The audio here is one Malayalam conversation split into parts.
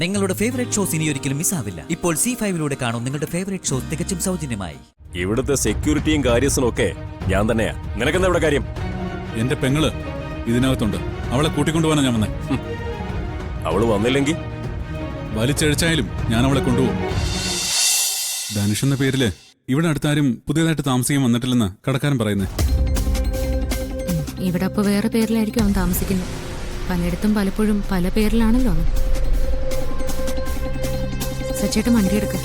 നിങ്ങളുടെ ഫേവറേറ്റ് ഷോസ് ഇനി ഒരിക്കലും മിസ്സാവില്ല. ഇപ്പോൾ C5 കാണും നിങ്ങളുടെ ഫേവറേറ്റ് ഷോസ് തികച്ചും സൗജന്യമായി. ഇവിടുത്തെ സെക്യൂരിറ്റിയും കാര്യസും ഒക്കെ ഞാൻ തന്നെയാ. നിനക്കെന്താ ഇവിടെ കാര്യം? എന്റെ പെങ്ങള് ഇതിനകത്തുണ്ട്. അവളെ കൂട്ടിക്കൊണ്ടുപോകാനാ ഞാൻ വന്നേ. അവള് വന്നില്ലെങ്കിൽ വലിച്ചഴിച്ചായാലും ഞാൻ അവളെ കൊണ്ടുപോകും. ധനുഷ് എന്ന പേരില് ഇവിടെ അടുത്താരും പുതിയതായിട്ട് താമസിക്കാൻ വന്നിട്ടില്ലെന്ന് കടക്കാരൻ പറയുന്നേ. ഇവിടെ അപ്പൊ വേറെ പേരിലായിരിക്കും അവൻ താമസിക്കുന്നത്. പലയിടത്തും പലപ്പോഴും പല പേരിലാണല്ലോ അവൻ. സച്ചേട്ടൻ വണ്ടി എടുക്ക.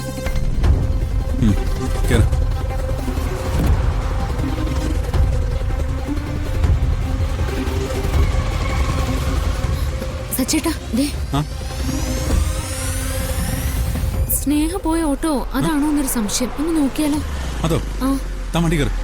സച്ചേട്ടാ ദേ സ്നേഹ പോയ ഓട്ടോ അതാണോ എന്നൊരു സംശയം. ഒന്ന് നോക്കിയാലോ? അതോ താ വണ്ടി കയറി.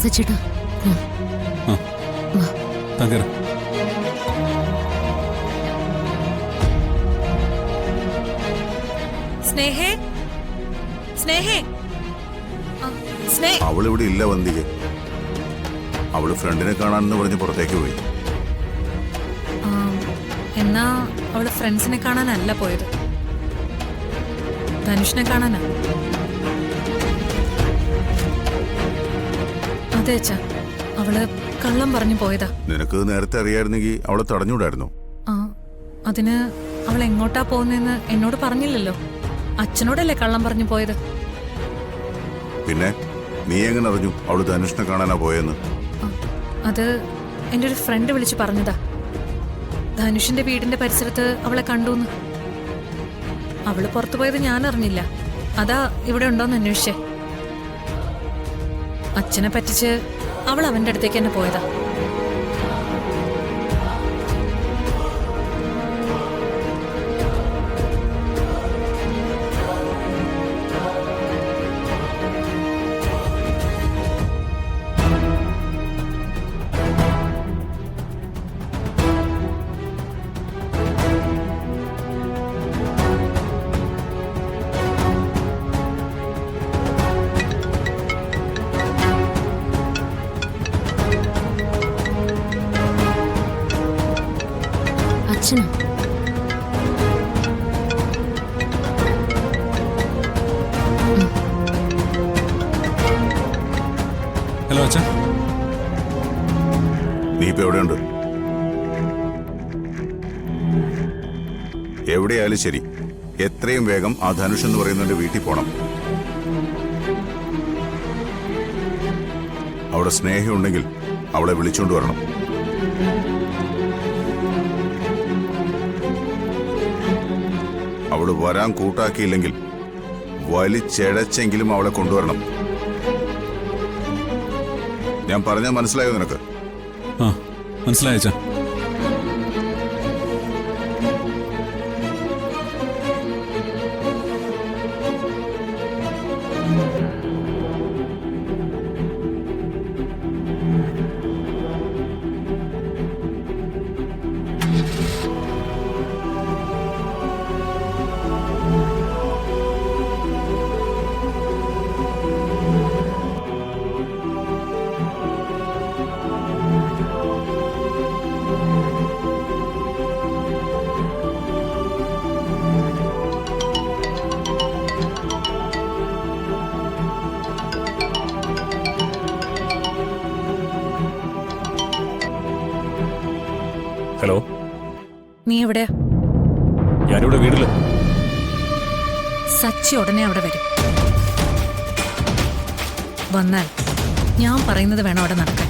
സച്ചേട്ടാ സ്നേഹേ സ്നേഹേ അവളിവിടെ ഇല്ല വന്തികെ. അവള് ഫ്രണ്ടിനെ കാണാനെന്ന് പറഞ്ഞ് പുറത്തേക്ക് പോയി. എന്നാ അവള് ഫ്രണ്ട്സിനെ കാണാനല്ല പോയത്, ധനുഷിനെ കാണാനാ. അതെ അച്ഛാ, അവള് കള്ളം പറഞ്ഞു പോയതാ. നിനക്ക് നേരത്തെ അറിയായിരുന്നെങ്കിൽ അവളെ തടഞ്ഞൂടായിരുന്നു. അതിന് അവൾ എങ്ങോട്ടാ പോകുന്നതെന്ന് എന്നോട് പറഞ്ഞില്ലല്ലോ. അച്ഛനോടല്ലേ കള്ളം പറഞ്ഞു പോയത്. പിന്നെ നീ എങ്ങനെ അറിഞ്ഞു അവള് ധനുഷിനെ കാണാനാ പോയെന്ന്? അത് എൻ്റെ ഒരു ഫ്രണ്ട് വിളിച്ച് പറഞ്ഞതാ. ധനുഷിന്റെ വീടിന്റെ പരിസരത്ത് അവളെ കണ്ടുന്ന്. അവള് പുറത്തു പോയത് ഞാൻ അറിഞ്ഞില്ല. അതാ ഇവിടെ ഉണ്ടോന്ന് അന്വേഷിച്ചേ. അച്ഛനെ പറ്റിച്ച് അവൾ അവന്റെ അടുത്തേക്ക് തന്നെ പോയതാ. അച്ഛനോ? ഹലോ അച്ഛാ. നീ ഇപ്പൊ എവിടെയുണ്ട്? എവിടെയായാലും ശരി, എത്രയും വേഗം ആ ധനുഷ് എന്ന് പറയുന്നവന്റെ വീട്ടിൽ പോണം. അവിടെ സ്നേഹമുണ്ടെങ്കിൽ അവളെ വിളിച്ചോണ്ട് വരണം. അവള് വരാൻ കൂട്ടാക്കിയില്ലെങ്കിൽ വലിച്ചെഴച്ചെങ്കിലും അവളെ കൊണ്ടുവരണം. ഞാൻ പറഞ്ഞാൽ മനസ്സിലായോ നിനക്ക്? മനസ്സിലായച്ചാ. ഹലോ, നീ എവിടെയാ? ഞാനിവിടെ വീട്ടില്. സച്ചി ഉടനെ അവിടെ വരും. വന്നാൽ ഞാൻ പറയുന്നത് വേണം അവിടെ നടക്കാൻ.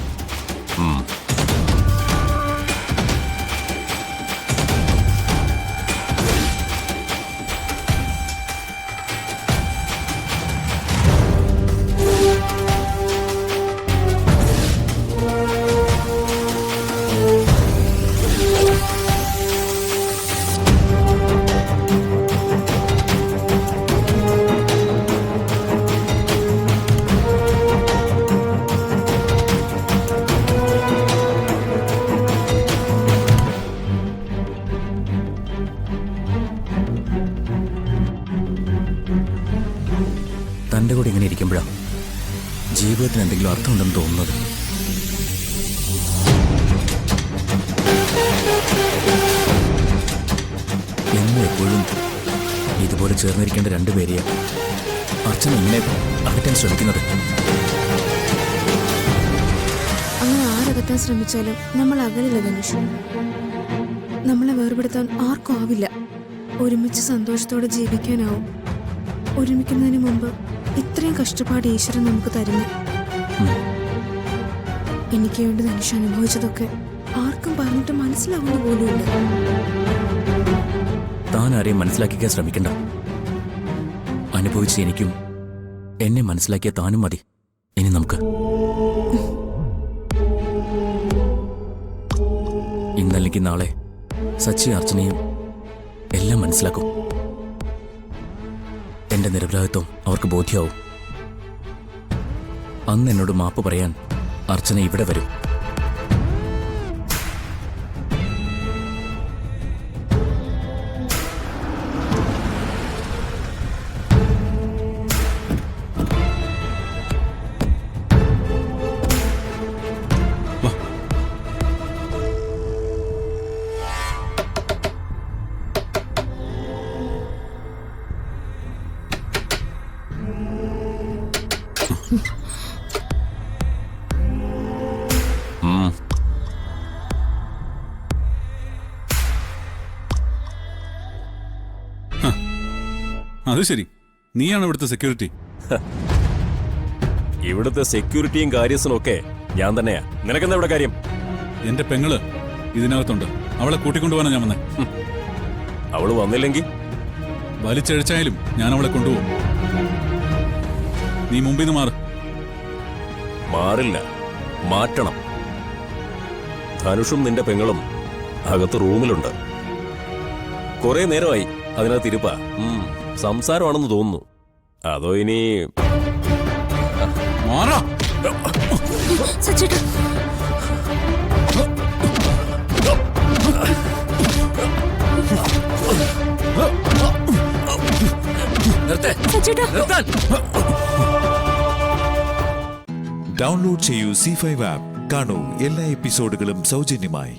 തൻ്റെ കൂടെ ഇങ്ങനെ ഇരിക്കുമ്പോഴാണ് ജീവിതത്തിന് എന്തെങ്കിലും അർത്ഥമുണ്ടെന്ന് തോന്നുന്നത്. എന്നും എപ്പോഴും ഇതുപോലെ ചേർന്നിരിക്കേണ്ട രണ്ടുപേരെയും അച്ഛൻ ഇങ്ങനെ അകറ്റാൻ ശ്രമിക്കുന്നത്. അങ്ങനെ ആരകറ്റാൻ ശ്രമിച്ചാലും നമ്മൾ അകലില്ല ധനുഷ്. നമ്മളെ വേർപെടുത്താൻ ആർക്കും ആവില്ല. ഒരുമിച്ച് സന്തോഷത്തോടെ ജീവിക്കാനാവും. ഒരുമിക്കുന്നതിന് മുമ്പ് ഇത്രയും കഷ്ടപ്പാട് ഈശ്വരൻ നമുക്ക് തരുന്നു. എനിക്ക് വേണ്ടി ധനുഷ് അനുഭവിച്ചതൊക്കെ ആർക്കും പറഞ്ഞിട്ട് മനസ്സിലാവുന്ന പോലുമില്ല. താൻ ആരെയും മനസ്സിലാക്കിക്കാൻ ശ്രമിക്കണ്ട. അനുഭവിച്ച് എനിക്കും എന്നെ മനസ്സിലാക്കിയ താനും മതി. ഇനി നമുക്ക് ഇന്നല്ലെങ്കിൽ നാളെ സച്ചി അർച്ചനയും എല്ലാം മനസ്സിലാക്കും. എന്റെ നിരപരാധിത്വം അവർക്ക് ബോധ്യമാവും. അന്ന് എന്നോട് മാപ്പ് പറയാൻ അർച്ചന ഇവിടെ വരും. അത് ശരി, നീയാണ് ഇവിടുത്തെ സെക്യൂരിറ്റി. ഇവിടുത്തെ സെക്യൂരിറ്റിയും കാര്യസ്ഥനും ഒക്കെ ഞാൻ തന്നെയാ. നിനക്കെന്താ ഇവിടെ കാര്യം? എന്റെ പെങ്ങള് ഇതിനകത്തുണ്ട്. അവളെ കൂട്ടിക്കൊണ്ടുപോകാനാ ഞാൻ വന്നേ. അവള് വന്നില്ലെങ്കിൽ വലിച്ചഴിച്ചായാലും ഞാൻ അവളെ കൊണ്ടുപോകും. നീ മുമ്പിൽ നിന്ന് മാറ്. മാറില്ല, മാറ്റണം. ധനുഷും നിന്റെ പെങ്ങളും അകത്ത് റൂമിലുണ്ട്. കുറെ നേരമായി അതിനകത്ത് ഇരിപ്പ. സംസാരമാണെന്ന് തോന്നുന്നു. അതോ ഇനി മാറാ. സച്ചേട്ടാ, ഡൗൺലോഡ് ചെയ്യൂ C5 ആപ്പ്. കാണൂ എല്ലാ എപ്പിസോഡുകളും സൗജന്യമായി.